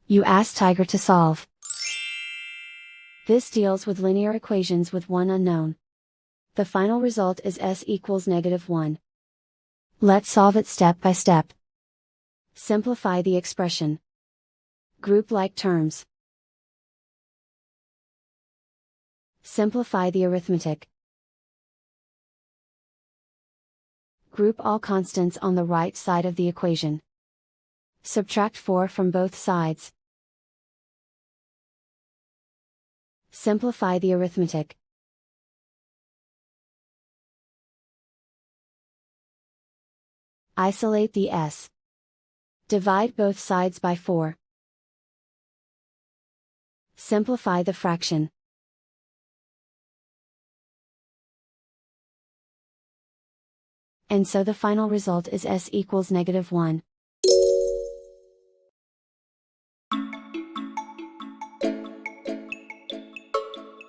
You ask Tiger to solve. This deals with linear equations with one unknown. The final result is s equals -1. Let's solve it step by step. Simplify the expression. Group like terms. Simplify the arithmetic. Group all constants on the right side of the equation. Subtract 4 from both sides. Simplify the arithmetic. Isolate the s. Divide both sides by 4. Simplify the fraction. And so the final result is s equals -1.